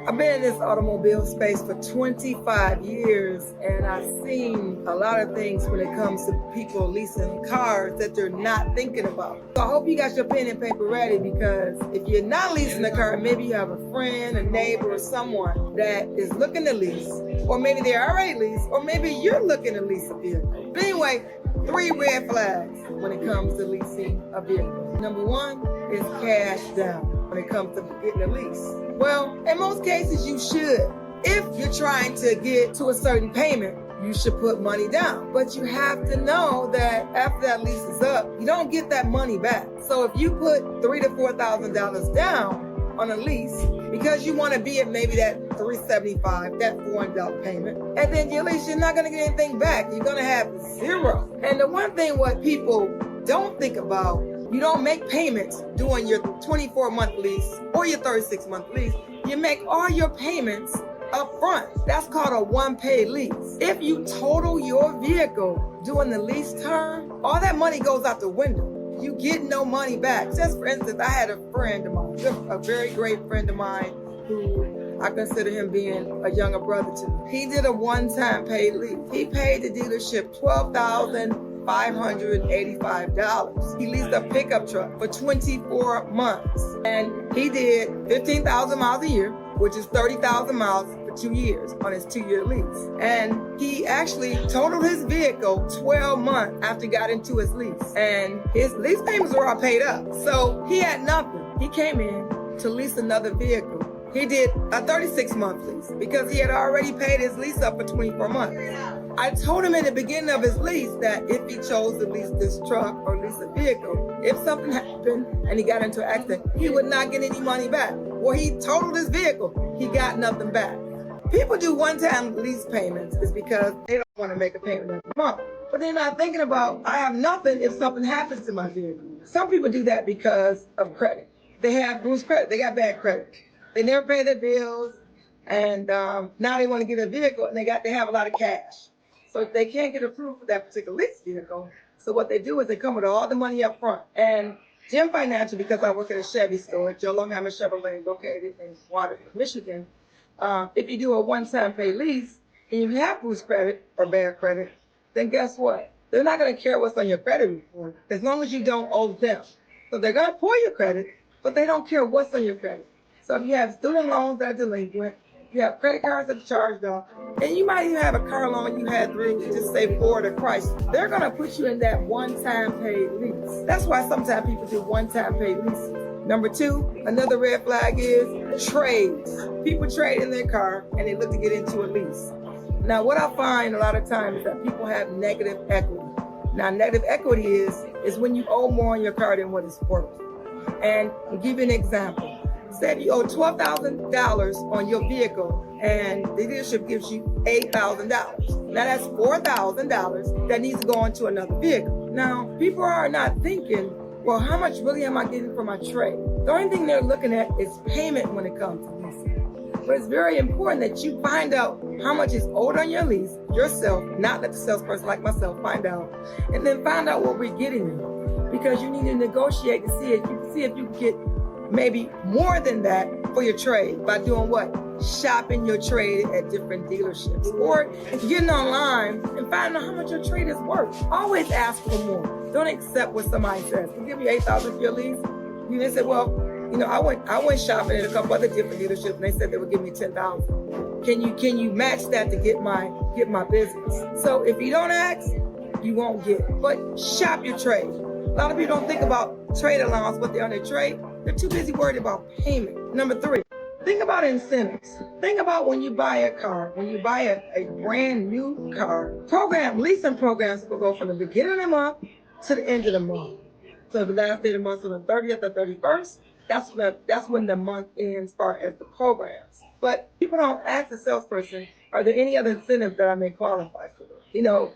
I've been in this automobile space for 25 years, and I've seen a lot of things when it comes to people leasing cars that they're not thinking about. So I hope you got your pen and paper ready, because if you're not leasing a car, maybe you have a friend, a neighbor, or someone that is looking to lease, or maybe they're already leased, or maybe you're looking to lease a vehicle. But anyway, 3 red flags when it comes to leasing a vehicle. Number 1 is cash down when it comes to getting a lease. Well, in most cases, you should. If you're trying to get to a certain payment, you should put money down. But you have to know that after that lease is up, you don't get that money back. So if you put $3,000 to $4,000 down on a lease because you want to be at maybe that $375, that $400 payment, and then your lease, you're not going to get anything back. You're going to have 0. And the one thing what people don't think about, you don't make payments during your 24-month lease or your 36-month lease. You make all your payments up front. That's called a one-pay lease. If you total your vehicle during the lease term, all that money goes out the window. You get no money back. Just for instance, I had a friend of mine, a very great friend of mine, who I consider him being a younger brother to me. He did a one-time paid lease. He paid the dealership $12,585. He leased a pickup truck for 24 months. And he did 15,000 miles a year, which is 30,000 miles for 2 years on his 2-year lease. And he actually totaled his vehicle 12 months after he got into his lease. And his lease payments were all paid up. So he had nothing. He came in to lease another vehicle. He did a 36-month lease because he had already paid his lease up for 24 months. I told him in the beginning of his lease that if he chose to lease this truck or lease a vehicle, if something happened and he got into an accident, he would not get any money back. Well, he totaled his vehicle. He got nothing back. People do one-time lease payments is because they don't want to make a payment every month. But they're not thinking about, I have nothing if something happens to my vehicle. Some people do that because of credit. They have bruised credit. They got bad credit. They never pay their bills, and now they want to get a vehicle, and they have a lot of cash. So they can't get approved for that particular lease vehicle. So what they do is they come with all the money up front. And Jim Financial, because I work at a Chevy store, Joe Longheimer Chevrolet, located in Waterford, Michigan, if you do a one-time pay lease and you have bruised credit or bad credit, then guess what? They're not going to care what's on your credit report as long as you don't owe them. So they're going to pull your credit, but they don't care what's on your credit. So if you have student loans that are delinquent, you have credit cards that are charged off, and you might even have a car loan you had through, just say Ford or Chrysler, they're going to put you in that one-time paid lease. That's why sometimes people do one-time paid leases. Number 2, another red flag is trades. People trade in their car and they look to get into a lease. Now, what I find a lot of times is that people have negative equity. Now, negative equity is when you owe more on your car than what it's worth. And I'll give you an example. Say if you owe $12,000 on your vehicle and the dealership gives you $8,000. Now that's $4,000 that needs to go onto another vehicle. Now, people are not thinking, well, how much really am I getting for my trade? The only thing they're looking at is payment when it comes to leasing. But it's very important that you find out how much is owed on your lease yourself, not let the salesperson like myself find out, and then find out what we're getting you. Because you need to negotiate to see if you can get maybe more than that for your trade by doing what? Shopping your trade at different dealerships, or getting online and finding out how much your trade is worth. Always ask for more. Don't accept what somebody says. They'll give you $8,000 for your lease. You just say, well, I went shopping at a couple other different dealerships and they said they would give me $10,000. Can you match that to get my business? So if you don't ask, you won't get it. But shop your trade. A lot of people don't think about trade allowance, what they're on their trade. They're too busy worried about payment. Number 3, think about incentives. Think about when you buy a car, when you buy a brand new car. Leasing programs will go from the beginning of the month to the end of the month. So the last day of the month, on the 30th or 31st, that's when the month ends as far as the programs. But people don't ask the salesperson, are there any other incentives that I may qualify for? In the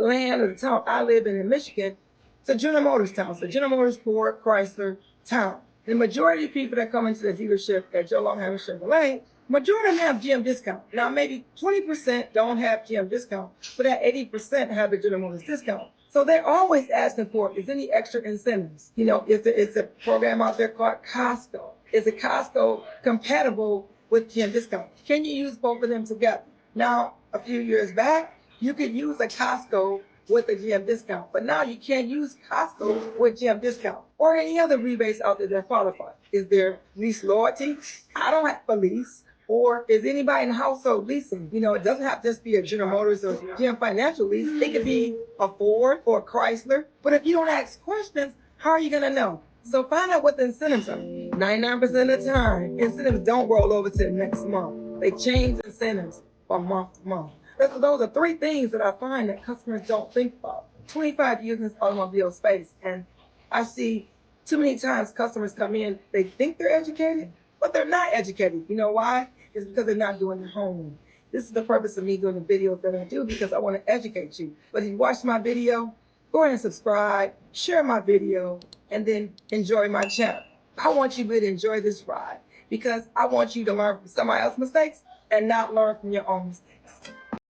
land or the town I live in Michigan, it's a General Motors town. So General Motors, Ford, Chrysler town. The majority of people that come into the dealership at Joe Longheimer Chevrolet, majority of them have GM discount. Now maybe 20% don't have GM discount, but that 80% have the General Motors discount. So they're always asking for, is any extra incentives? It's a program out there called Costco. Is it Costco compatible with GM discount? Can you use both of them together? Now, a few years back, you could use a Costco with a GM discount, but now you can't use Costco with GM discount or any other rebates out there that qualify. Is there lease loyalty? I don't have a lease. Or is anybody in household leasing? You know, it doesn't have to just be a General Motors or GM Financial lease. It could be a Ford or a Chrysler. But if you don't ask questions, how are you going to know? So find out what the incentives are. 99% of the time, incentives don't roll over to the next month. They change incentives from month to month. Those are three things that I find that customers don't think about. 25 years in this automobile space, and I see too many times customers come in, they think they're educated, but they're not educated. You know why? It's because they're not doing their homework. This is the purpose of me doing the videos that I do, because I want to educate you. But if you watch my video, go ahead and subscribe, share my video, and then enjoy my channel. I want you to enjoy this ride because I want you to learn from somebody else's mistakes and not learn from your own mistakes.